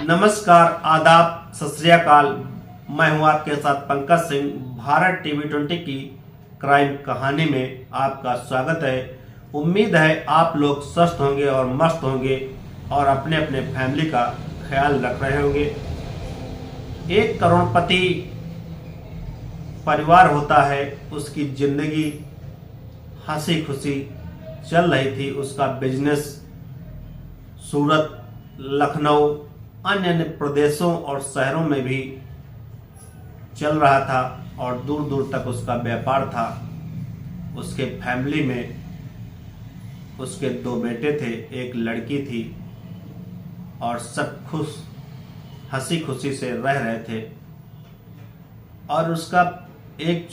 नमस्कार, आदाब, सत श्री अकाल। मैं हूं आपके साथ पंकज सिंह। भारत टीवी 20 की क्राइम कहानी में आपका स्वागत है। उम्मीद है आप लोग स्वस्थ होंगे और मस्त होंगे और अपने अपने फैमिली का ख्याल रख रहे होंगे। एक करोड़पति परिवार होता है, उसकी जिंदगी हंसी खुशी चल रही थी। उसका बिजनेस सूरत, लखनऊ, अन्य अन्य प्रदेशों और शहरों में भी चल रहा था और दूर दूर तक उसका व्यापार था। उसके फैमिली में उसके 2 बेटे थे, एक लड़की थी और सब खुश हंसी खुशी से रह रहे थे। और उसका एक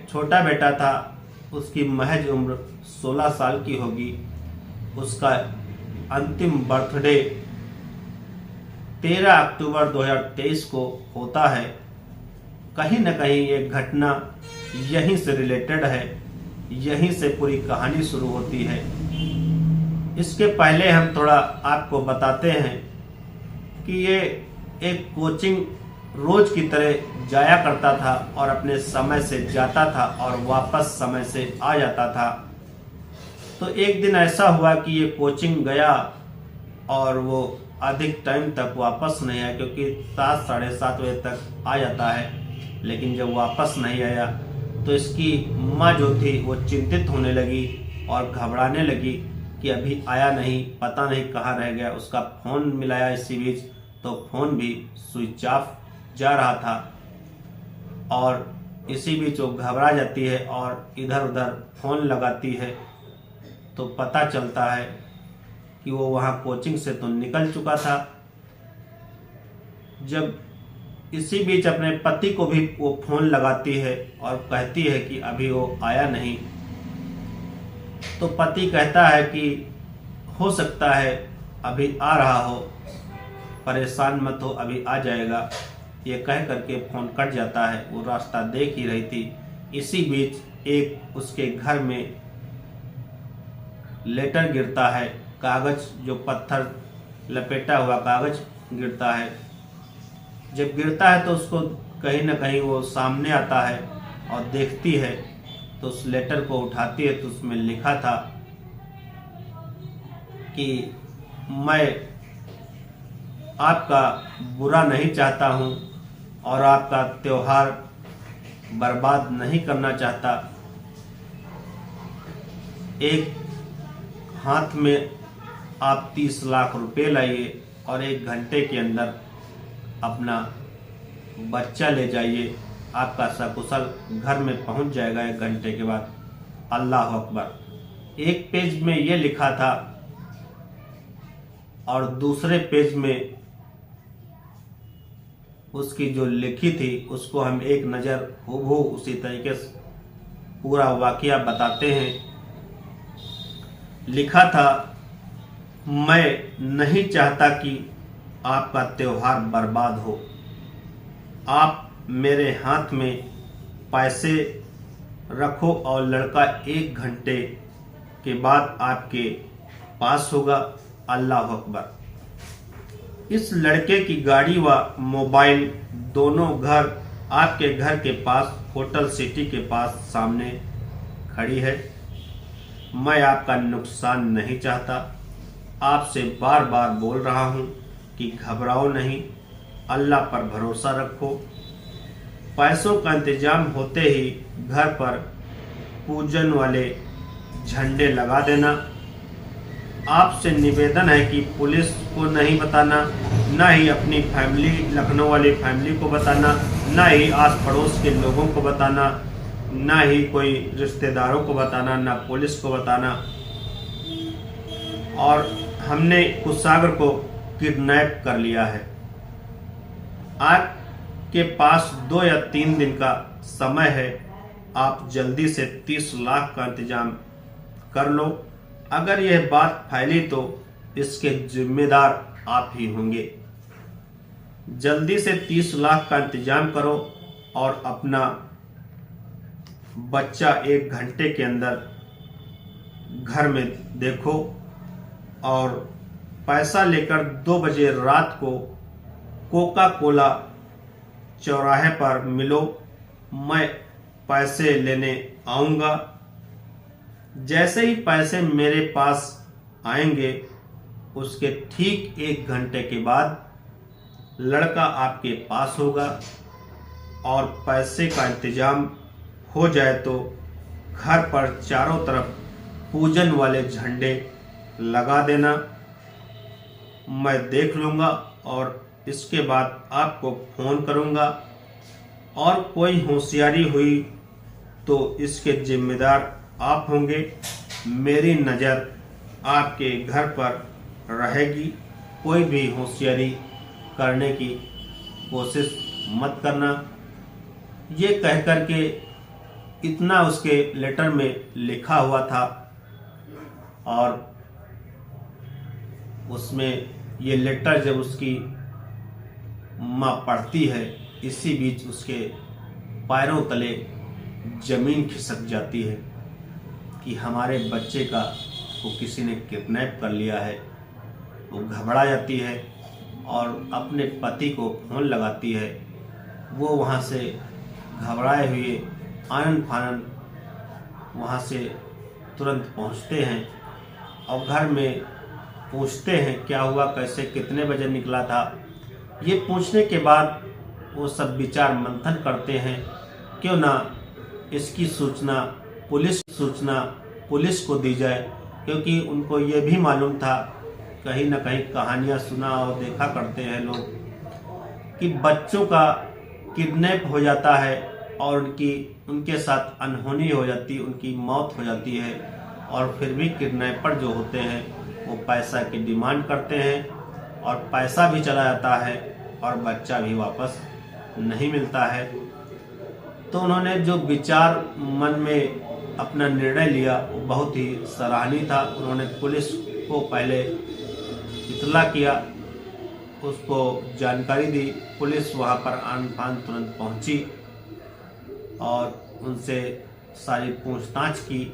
छोटा बेटा था, उसकी महज उम्र 16 साल की होगी। उसका अंतिम बर्थडे 13 अक्टूबर 2023 को होता है। कहीं न कहीं ये घटना यहीं से रिलेटेड है, यहीं से पूरी कहानी शुरू होती है। इसके पहले हम थोड़ा आपको बताते हैं कि ये एक कोचिंग रोज की तरह जाया करता था और अपने समय से जाता था और वापस समय से आ जाता था। तो एक दिन ऐसा हुआ कि ये कोचिंग गया और वो अधिक टाइम तक वापस नहीं आया, क्योंकि 7 साढ़े 7 बजे तक आ जाता है। लेकिन जब वापस नहीं आया तो इसकी माँ जो थी वो चिंतित होने लगी और घबराने लगी कि अभी आया नहीं, पता नहीं कहाँ रह गया। उसका फ़ोन मिलाया इसी बीच, तो फ़ोन भी स्विच ऑफ जा रहा था और इसी बीच वो घबरा जाती है और इधर उधर फ़ोन लगाती है। तो पता चलता है कि वो वहाँ कोचिंग से तो निकल चुका था। जब इसी बीच अपने पति को भी वो फ़ोन लगाती है और कहती है कि अभी वो आया नहीं, तो पति कहता है कि हो सकता है अभी आ रहा हो, परेशान मत हो, अभी आ जाएगा। ये कह करके फ़ोन कट जाता है। वो रास्ता देख ही रही थी। इसी बीच एक उसके घर में लेटर गिरता है, कागज, जो पत्थर लपेटा हुआ कागज गिरता है। जब गिरता है तो उसको कहीं ना कहीं वो सामने आता है और देखती है, तो उस लेटर को उठाती है तो उसमें लिखा था कि मैं आपका बुरा नहीं चाहता हूँ और आपका त्योहार बर्बाद नहीं करना चाहता। एक हाथ में आप 30 लाख रुपए लाइए और 1 घंटे के अंदर अपना बच्चा ले जाइए। आपका सकुशल घर में पहुंच जाएगा 1 घंटे के बाद। अल्लाह अकबर। एक पेज में ये लिखा था और दूसरे पेज में उसकी जो लिखी थी उसको हम एक नज़र हूबहू उसी तरीके से पूरा वाकया बताते हैं। लिखा था, मैं नहीं चाहता कि आपका त्योहार बर्बाद हो। आप मेरे हाथ में पैसे रखो और लड़का 1 घंटे के बाद आपके पास होगा। अल्लाह अकबर। इस लड़के की गाड़ी व मोबाइल दोनों घर आपके घर के पास होटल सिटी के पास सामने खड़ी है। मैं आपका नुकसान नहीं चाहता। आपसे बार बार बोल रहा हूँ कि घबराओ नहीं, अल्लाह पर भरोसा रखो। पैसों का इंतजाम होते ही घर पर पूजन वाले झंडे लगा देना। आपसे निवेदन है कि पुलिस को नहीं बताना, ना ही अपनी फैमिली, लखनऊ वाली फैमिली को बताना, ना ही आस पड़ोस के लोगों को बताना, ना ही कोई रिश्तेदारों को बताना, ना पुलिस को बताना। और हमने कुशागर को किडनैप कर लिया है। आपके पास 2 या 3 दिन का समय है। आप जल्दी से 30 लाख का इंतजाम कर लो। अगर यह बात फैली तो इसके जिम्मेदार आप ही होंगे। जल्दी से 30 लाख का इंतजाम करो और अपना बच्चा 1 घंटे के अंदर घर में देखो और पैसा लेकर 2 बजे रात को कोका कोला चौराहे पर मिलो, मैं पैसे लेने आऊँगा। जैसे ही पैसे मेरे पास आएंगे उसके ठीक 1 घंटे के बाद लड़का आपके पास होगा और पैसे का इंतजाम हो जाए तो घर पर चारों तरफ पूजन वाले झंडे लगा देना। मैं देख लूँगा और इसके बाद आपको फ़ोन करूँगा और कोई होशियारी हुई तो इसके जिम्मेदार आप होंगे। मेरी नज़र आपके घर पर रहेगी, कोई भी होशियारी करने की कोशिश मत करना। ये कह कर के इतना उसके लेटर में लिखा हुआ था और उसमें ये लेटर जब उसकी माँ पढ़ती है, इसी बीच उसके पैरों तले जमीन खिसक जाती है कि हमारे बच्चे का को किसी ने किडनैप कर लिया है। वो घबरा जाती है और अपने पति को फ़ोन लगाती है। वो वहाँ से घबराए हुए आनन फानन वहाँ से तुरंत पहुँचते हैं और घर में पूछते हैं क्या हुआ, कैसे, कितने बजे निकला था। ये पूछने के बाद वो सब विचार मंथन करते हैं, क्यों ना इसकी सूचना पुलिस को दी जाए, क्योंकि उनको ये भी मालूम था, कहीं ना कहीं कहानियाँ सुना और देखा करते हैं लोग कि बच्चों का किडनैप हो जाता है और उनके साथ अनहोनी हो जाती, उनकी मौत हो जाती है और फिर भी किडनैपर जो होते हैं वो पैसा की डिमांड करते हैं और पैसा भी चला जाता है और बच्चा भी वापस नहीं मिलता है। तो उन्होंने जो विचार मन में अपना निर्णय लिया वो बहुत ही सराहनीय था। उन्होंने पुलिस को पहले इतला किया, उसको जानकारी दी। पुलिस वहाँ पर आन-फान तुरंत पहुँची और उनसे सारी पूछताछ की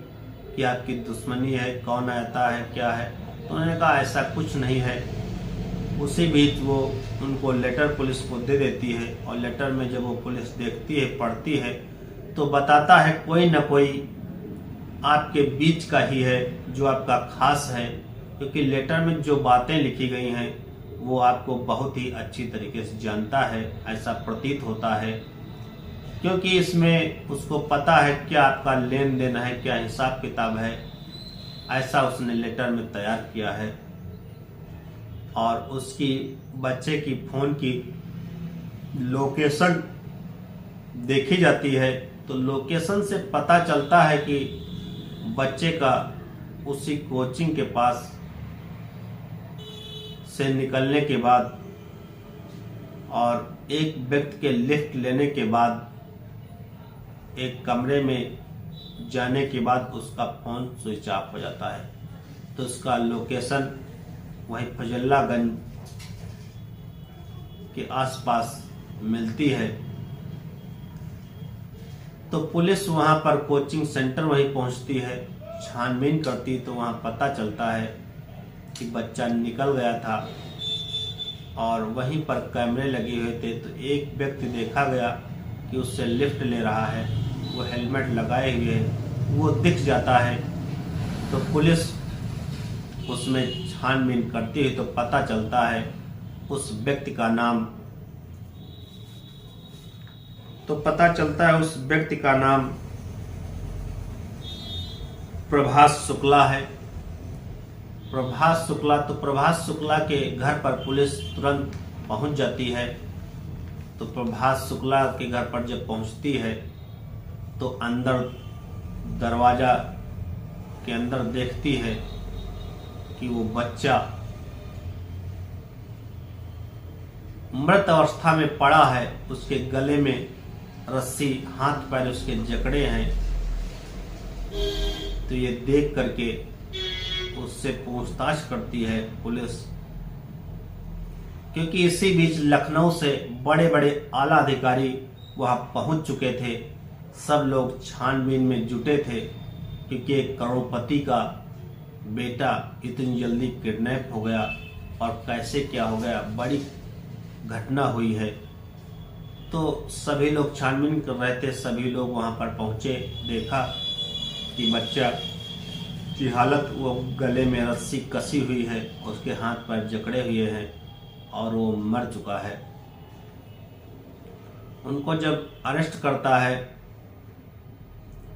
कि आपकी दुश्मनी है, कौन आता है, क्या है। तो उन्होंने कहा ऐसा कुछ नहीं है। उसी बीच वो उनको लेटर पुलिस को दे देती है और लेटर में जब वो पुलिस देखती है, पढ़ती है, तो बताता है कोई न कोई आपके बीच का ही है जो आपका खास है, क्योंकि लेटर में जो बातें लिखी गई हैं वो आपको बहुत ही अच्छी तरीके से जानता है, ऐसा प्रतीत होता है, क्योंकि इसमें उसको पता है क्या आपका लेन देन है, क्या हिसाब किताब है। ऐसा उसने लेटर में तैयार किया है और उसकी बच्चे की फ़ोन की लोकेशन देखी जाती है तो लोकेशन से पता चलता है कि बच्चे का उसी कोचिंग के पास से निकलने के बाद और एक व्यक्ति के लिफ्ट लेने के बाद एक कमरे में जाने के बाद उसका फ़ोन स्विच ऑफ हो जाता है। तो उसका लोकेशन वहीं फजल्लागंज के आसपास मिलती है। तो पुलिस वहां पर कोचिंग सेंटर वहीं पहुंचती है, छानबीन करती तो वहां पता चलता है कि बच्चा निकल गया था और वहीं पर कैमरे लगे हुए थे। तो एक व्यक्ति देखा गया कि उससे लिफ्ट ले रहा है, वो हेलमेट लगाए हुए है, वो दिख जाता है। तो पुलिस उसमें छानबीन करती है तो पता चलता है उस व्यक्ति का नाम प्रभास शुक्ला है। प्रभास शुक्ला के घर पर पुलिस तुरंत पहुंच जाती है। तो प्रभास शुक्ला के घर पर जब पहुंचती है तो अंदर दरवाजा के अंदर देखती है कि वो बच्चा मृत अवस्था में पड़ा है, उसके गले में रस्सी, हाथ पैर उसके जकड़े हैं। तो ये देख करके उससे पूछताछ करती है पुलिस, क्योंकि इसी बीच लखनऊ से बड़े बड़े आला अधिकारी वहां पहुंच चुके थे। सब लोग छानबीन में जुटे थे, क्योंकि एक करोड़पति का बेटा इतनी जल्दी किडनैप हो गया और कैसे क्या हो गया, बड़ी घटना हुई है। तो सभी लोग छानबीन कर रहे थे, सभी लोग वहाँ पर पहुँचे, देखा कि बच्चा की हालत, वो गले में रस्सी कसी हुई है, उसके हाथ पैर जकड़े हुए हैं और वो मर चुका है। उनको जब अरेस्ट करता है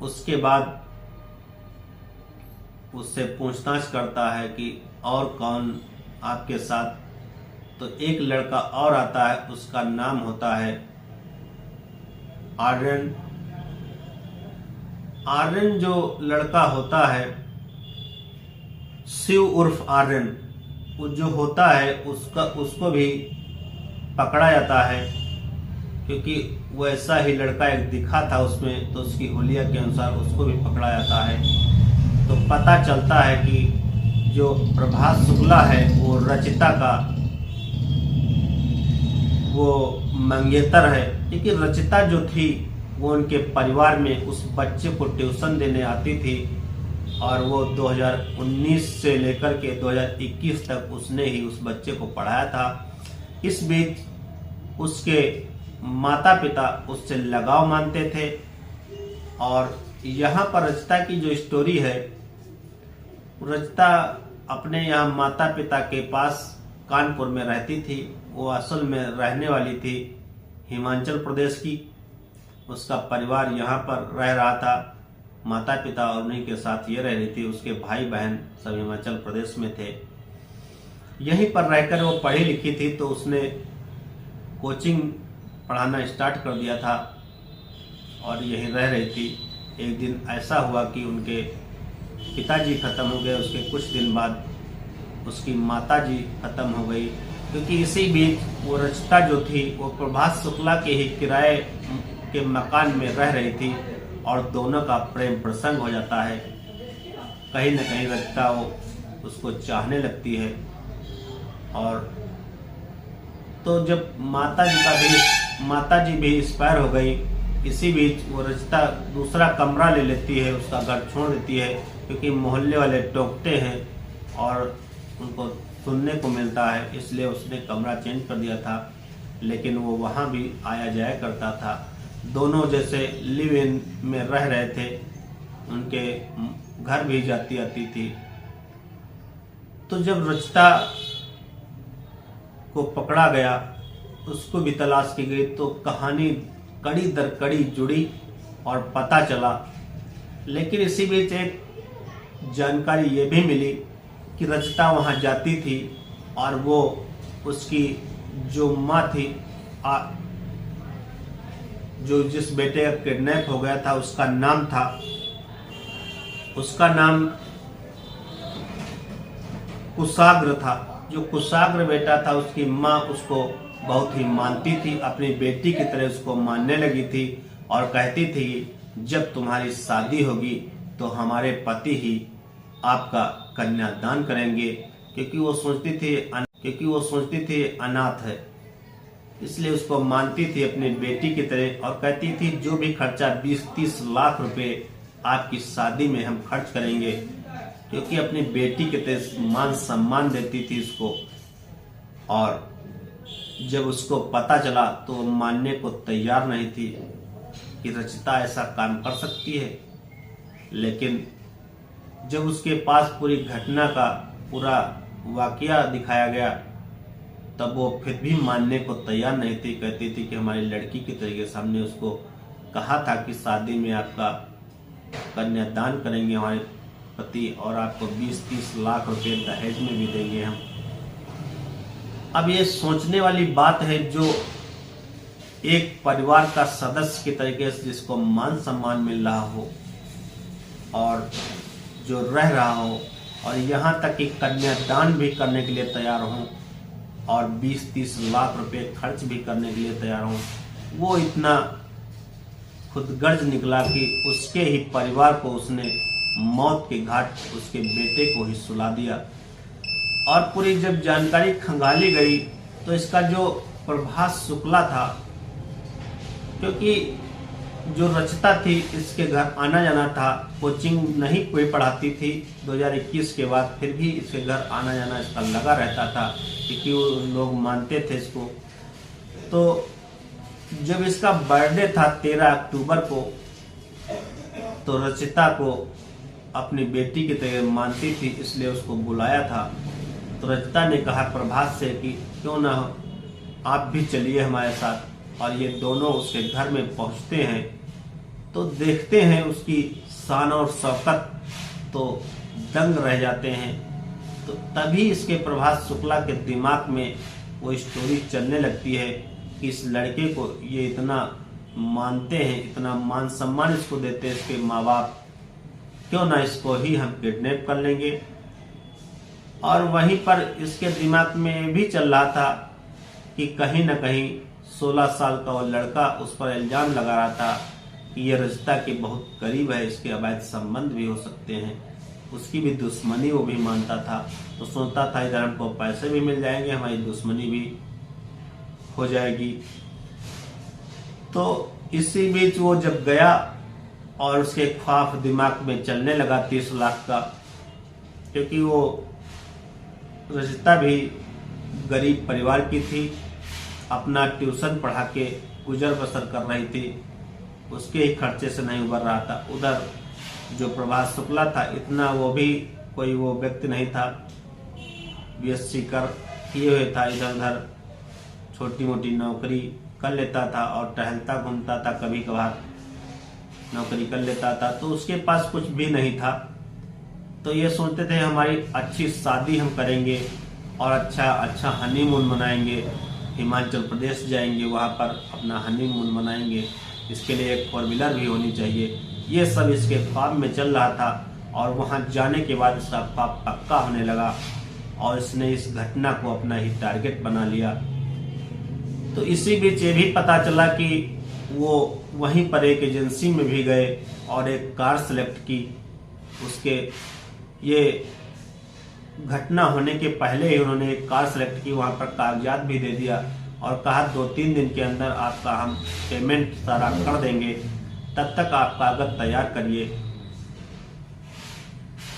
उसके बाद उससे पूछताछ करता है कि और कौन आपके साथ, तो एक लड़का और आता है, उसका नाम होता है आर्यन। आर्यन जो लड़का होता है, शिव उर्फ आर्यन, वो जो होता है उसको भी पकड़ा जाता है, क्योंकि वैसा ही लड़का एक दिखा था उसमें, तो उसकी हुलिया के अनुसार उसको भी पकड़ा जाता है। तो पता चलता है कि जो प्रभास शुक्ला है वो रचिता का वो मंगेतर है, क्योंकि रचिता जो थी वो उनके परिवार में उस बच्चे को ट्यूशन देने आती थी और वो 2019 से लेकर के 2021 तक उसने ही उस बच्चे को पढ़ाया था। इस बीच उसके माता पिता उससे लगाव मानते थे और यहाँ पर रचिता की जो स्टोरी है, रचिता अपने यहाँ माता पिता के पास कानपुर में रहती थी। वो असल में रहने वाली थी हिमाचल प्रदेश की, उसका परिवार यहाँ पर रह रहा था, माता पिता और उन्हीं के साथ ये रह रही थी, उसके भाई बहन सब हिमाचल प्रदेश में थे। यहीं पर रहकर वो पढ़ी लिखी थी, तो उसने कोचिंग पढ़ाना स्टार्ट कर दिया था और यहीं रह रही थी। एक दिन ऐसा हुआ कि उनके पिताजी खत्म हो गए, उसके कुछ दिन बाद उसकी माताजी खत्म हो गई, क्योंकि इसी बीच वो रचिता जो थी वो प्रभास शुक्ला के ही किराए के मकान में रह रही थी और दोनों का प्रेम प्रसंग हो जाता है। कहीं न कहीं रचिता वो उसको चाहने लगती है। और तो जब माताजी भी एक्सपायर हो गई, इसी बीच वो रचिता दूसरा कमरा ले लेती है, उसका घर छोड़ देती है, क्योंकि मोहल्ले वाले टोकते हैं और उनको सुनने को मिलता है, इसलिए उसने कमरा चेंज कर दिया था। लेकिन वो वहाँ भी आया जाया करता था, दोनों जैसे लिव इन में रह रहे थे, उनके घर भी जाती आती थी। तो जब रचिता को पकड़ा गया, उसको भी तलाश की गई, तो कहानी कड़ी दर कड़ी जुड़ी और पता चला। लेकिन इसी बीच एक जानकारी ये भी मिली कि रचिता वहाँ जाती थी और वो उसकी जो माँ थी, जो जिस बेटे का किडनैप हो गया था, उसका नाम कुशाग्र था। जो कुशाग्र बेटा था, उसकी माँ उसको बहुत ही मानती थी, अपनी बेटी की तरह उसको मानने लगी थी और कहती थी जब तुम्हारी शादी होगी तो हमारे पति ही आपका कन्यादान करेंगे, क्योंकि वो सोचती थी अनाथ है, इसलिए उसको मानती थी अपनी बेटी की तरह और कहती थी जो भी खर्चा 20-30 लाख रुपए आपकी शादी में हम खर्च करेंगे, क्योंकि अपनी बेटी के तरह मान सम्मान देती थी इसको। और जब उसको पता चला तो मानने को तैयार नहीं थी कि रचिता ऐसा काम कर सकती है। लेकिन जब उसके पास पूरी घटना का पूरा वाकया दिखाया गया, तब वो फिर भी मानने को तैयार नहीं थी। कहती थी कि हमारी लड़की के तरीके से हमने उसको कहा था कि शादी में आपका कन्यादान करेंगे हमारे पति और आपको 20-30 लाख रुपए दहेज में भी देंगे हम। अब ये सोचने वाली बात है, जो एक परिवार का सदस्य के तरीके से जिसको मान सम्मान मिल रहा हो और जो रह रहा हो और यहाँ तक कि कन्यादान भी करने के लिए तैयार हो और 20-30 लाख रुपए खर्च भी करने के लिए तैयार हो, वो इतना खुदगर्ज निकला कि उसके ही परिवार को उसने मौत के घाट उसके बेटे को ही सुला दिया। और पूरी जब जानकारी खंगाली गई तो इसका जो प्रभास शुक्ला था, क्योंकि जो रचिता थी इसके घर आना जाना था, कोचिंग नहीं कोई पढ़ाती थी 2021 के बाद, फिर भी इसके घर आना जाना इसका लगा रहता था, क्योंकि वो लोग मानते थे इसको। तो जब इसका बर्थडे था 13 अक्टूबर को, तो रचिता को अपनी बेटी की तरह मानती थी, इसलिए उसको बुलाया था। तो रचिता ने कहा प्रभास से कि क्यों ना आप भी चलिए हमारे साथ, और ये दोनों उसके घर में पहुंचते हैं तो देखते हैं उसकी शान और शौकत, तो दंग रह जाते हैं। तो तभी इसके प्रभास शुक्ला के दिमाग में वो स्टोरी चलने लगती है कि इस लड़के को ये इतना मानते हैं, इतना मान सम्मान इसको देते हैं इसके माँ बाप, क्यों ना इसको ही हम किडनैप कर लेंगे। और वहीं पर इसके दिमाग में भी चल रहा था कि कहीं ना कहीं 16 साल का वो लड़का उस पर इल्जाम लगा रहा था कि ये रचिता के बहुत करीब है, इसके अवैध संबंध भी हो सकते हैं, उसकी भी दुश्मनी वो भी मानता था। तो सोचता था इधर हमको पैसे भी मिल जाएंगे, हमारी दुश्मनी भी हो जाएगी। तो इसी बीच वो जब गया और उसके ख्वाब दिमाग में चलने लगा 30 लाख का, क्योंकि वो रचिता भी गरीब परिवार की थी, अपना ट्यूशन पढ़ा के गुजर बसर कर रही थी, उसके ही खर्चे से नहीं उबर रहा था। उधर जो प्रभास शुक्ला था, इतना वो भी कोई वो व्यक्ति नहीं था, बीएससी कर किए हुए था, इधर उधर छोटी मोटी नौकरी कर लेता था और टहलता घूमता था, कभी कभार नौकरी कर लेता था, तो उसके पास कुछ भी नहीं था। तो ये सोचते थे हमारी अच्छी शादी हम करेंगे और अच्छा हनीमून मनाएंगे, हिमाचल प्रदेश जाएंगे, वहाँ पर अपना हनीमून मनाएंगे, इसके लिए एक 4 व्हीलर भी होनी चाहिए। ये सब इसके ख्वाब में चल रहा था और वहाँ जाने के बाद इसका ख्वाब पक्का होने लगा और इसने इस घटना को अपना ही टारगेट बना लिया। तो इसी बीच ये भी पता चला कि वो वहीं पर एक एजेंसी में भी गए और एक कार सेलेक्ट की। उसके ये घटना होने के पहले ही उन्होंने एक कार सेलेक्ट की, वहाँ पर कागजात भी दे दिया और कहा 2-3 दिन के अंदर आपका हम पेमेंट सारा कर देंगे, तब तक आप कागज तैयार करिए।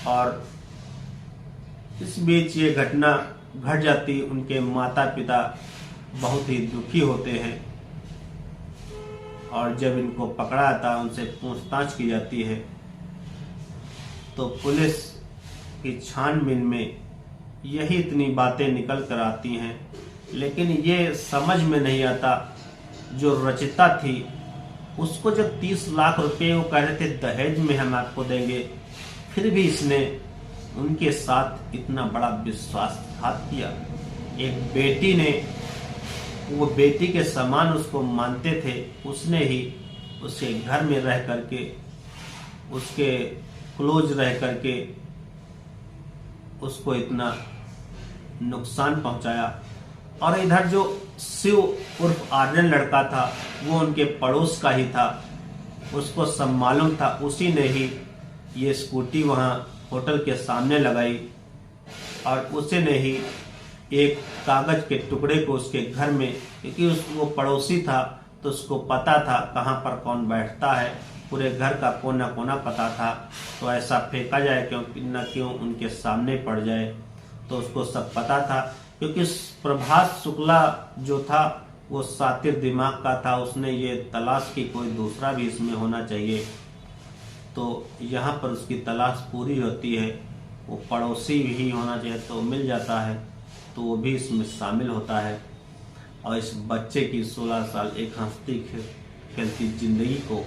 और इस बीच ये घटना घट जाती, उनके माता पिता बहुत ही दुखी होते हैं और जब इनको पकड़ा जाता है, उनसे पूछताछ की जाती है, तो पुलिस की छानबीन में यही इतनी बातें निकल कर आती हैं। लेकिन ये समझ में नहीं आता, जो रचिता थी उसको जब 30 लाख रुपए वो कह रहे थे दहेज में हम आपको देंगे, फिर भी इसने उनके साथ इतना बड़ा विश्वासघात किया। एक बेटी ने, वो बेटी के समान उसको मानते थे, उसने ही उसके घर में रह करके, उसके क्लोज रह करके उसको इतना नुकसान पहुंचाया। और इधर जो शिव उर्फ आर्यन लड़का था, वो उनके पड़ोस का ही था, उसको सब मालूम था, उसी ने ही ये स्कूटी वहाँ होटल के सामने लगाई और उसी ने ही एक कागज के टुकड़े को उसके घर में, क्योंकि वो पड़ोसी था तो उसको पता था कहाँ पर कौन बैठता है, पूरे घर का कोना कोना पता था, तो ऐसा फेंका जाए क्योंकि न क्यों उनके सामने पड़ जाए, तो उसको सब पता था। क्योंकि प्रभास शुक्ला जो था वो सातिर दिमाग का था, उसने ये तलाश की कोई दूसरा भी इसमें होना चाहिए। तो यहाँ पर उसकी तलाश पूरी होती है, वो पड़ोसी भी होना चाहिए तो मिल जाता है, तो वो भी इसमें शामिल होता है। और इस बच्चे की 16 साल एक हंसती खेलती जिंदगी को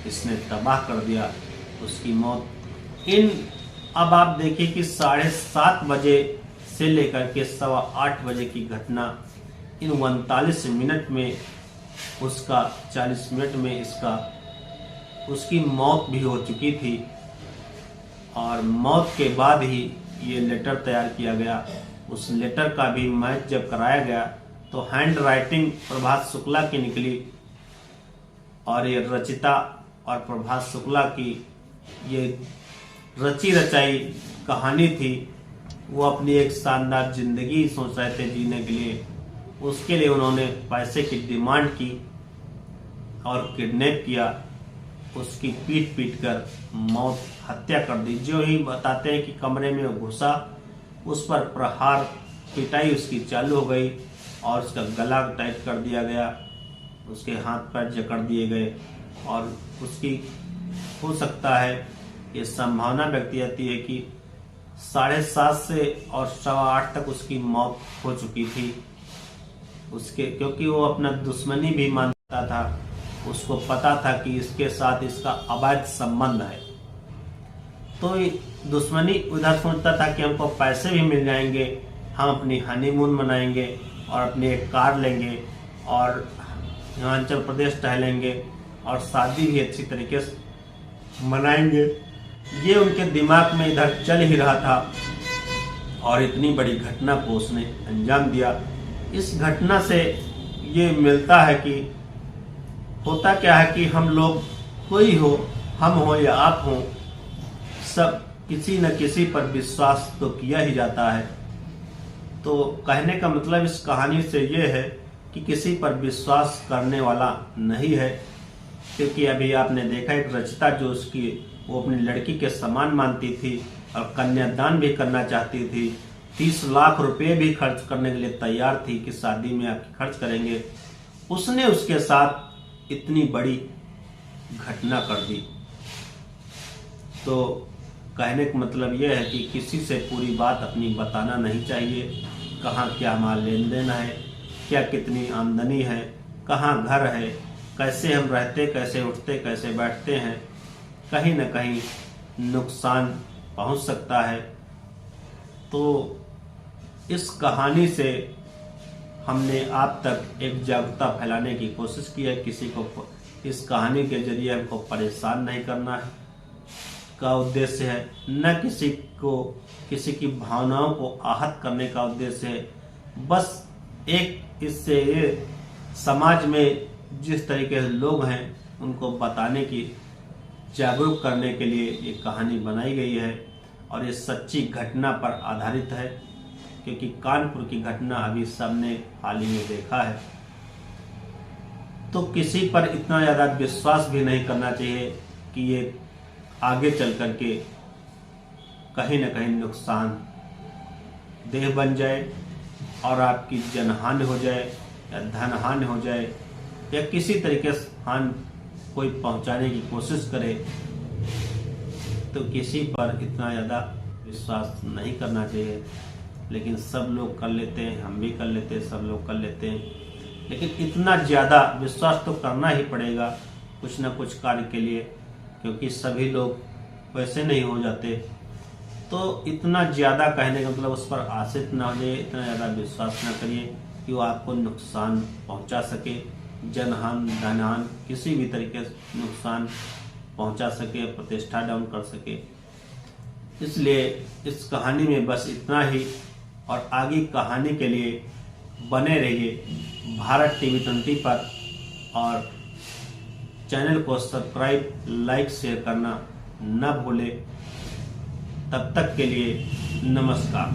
इसने तबाह कर दिया, उसकी मौत अब आप देखिए कि 7:30 बजे से लेकर के 8:15 बजे की घटना, इन 39 मिनट में उसका 40 मिनट में उसकी मौत भी हो चुकी थी। और मौत के बाद ही ये लेटर तैयार किया गया। उस लेटर का भी मैच जब कराया गया तो हैंड राइटिंग प्रभास शुक्ला की निकली और ये रचिता और प्रभास शुक्ला की ये रची रचाई कहानी थी। वो अपनी एक शानदार जिंदगी सोच रहे थे जीने के लिए, उसके लिए उन्होंने पैसे की डिमांड की और किडनैप किया, उसकी पीट पीट कर हत्या कर दी। जो ही बताते हैं कि कमरे में घुसा, उस पर प्रहार पिटाई उसकी चालू हो गई और उसका गला टाइट कर दिया गया, उसके हाथ पैर जकड़ दिए गए और उसकी हो सकता है ये संभावना व्यक्त आती है कि 7:30 से और 8:15 तक उसकी मौत हो चुकी थी उसके, क्योंकि वो अपना दुश्मनी भी मानता था। उसको पता था कि इसके साथ इसका अवैध संबंध है, तो दुश्मनी उधर सोचता था कि हमको पैसे भी मिल जाएंगे, हम अपनी हनीमून मनाएंगे और अपनी एक कार लेंगे और हिमाचल प्रदेश टहलेंगे और शादी भी अच्छी तरीके से मनाएंगे। ये उनके दिमाग में इधर चल ही रहा था और इतनी बड़ी घटना को उसने अंजाम दिया। इस घटना से ये मिलता है कि होता क्या है कि हम लोग, कोई हो, हम हो या आप हो, सब किसी न किसी पर विश्वास तो किया ही जाता है। तो कहने का मतलब इस कहानी से ये है कि किसी पर विश्वास करने वाला नहीं है, क्योंकि अभी आपने देखा एक रचिता जो उसकी वो अपनी लड़की के समान मानती थी और कन्यादान भी करना चाहती थी, 30 लाख रुपए भी खर्च करने के लिए तैयार थी कि शादी में आपकी खर्च करेंगे, उसने उसके साथ इतनी बड़ी घटना कर दी। तो कहने का मतलब यह है कि किसी से पूरी बात अपनी बताना नहीं चाहिए। कहाँ क्या माल लेन देन है, क्या कितनी आमदनी है, कहाँ घर है, कैसे हम रहते, कैसे उठते, कैसे बैठते हैं, कहीं न कहीं नुकसान पहुंच सकता है। तो इस कहानी से हमने आप तक एक जागरूकता फैलाने की कोशिश की है। किसी को इस कहानी के जरिए हमको परेशान नहीं करना है का उद्देश्य है, न किसी की भावनाओं को आहत करने का उद्देश्य है। बस एक इससे समाज में जिस तरीके से लोग हैं उनको बताने की, जागरूक करने के लिए ये कहानी बनाई गई है और ये सच्ची घटना पर आधारित है, क्योंकि कानपुर की घटना अभी सबने हाल ही में देखा है। तो किसी पर इतना ज़्यादा विश्वास भी नहीं करना चाहिए कि ये आगे चल करके कहीं न कहीं नुकसान देह बन जाए और आपकी जनहानि हो जाए या धन हानि हो जाए या किसी तरीके से हानि कोई पहुंचाने की कोशिश करे, तो किसी पर इतना ज़्यादा विश्वास नहीं करना चाहिए। लेकिन सब लोग कर लेते हैं, हम भी कर लेते हैं, सब लोग कर लेते हैं, लेकिन इतना ज़्यादा विश्वास तो करना ही पड़ेगा कुछ ना कुछ कार्य के लिए, क्योंकि सभी लोग वैसे नहीं हो जाते। तो इतना ज़्यादा कहने का मतलब उस पर आश्रित ना हो जाए, इतना ज़्यादा विश्वास ना करिए कि वो आपको नुकसान पहुंचा सके, जनहान धनहान किसी भी तरीके से नुकसान पहुंचा सके, प्रतिष्ठा डाउन कर सके। इसलिए इस कहानी में बस इतना ही, और आगे कहानी के लिए बने रहिए भारत टीवी 20 पर और चैनल को सब्सक्राइब, लाइक, शेयर करना न भूलें। तब तक के लिए नमस्कार।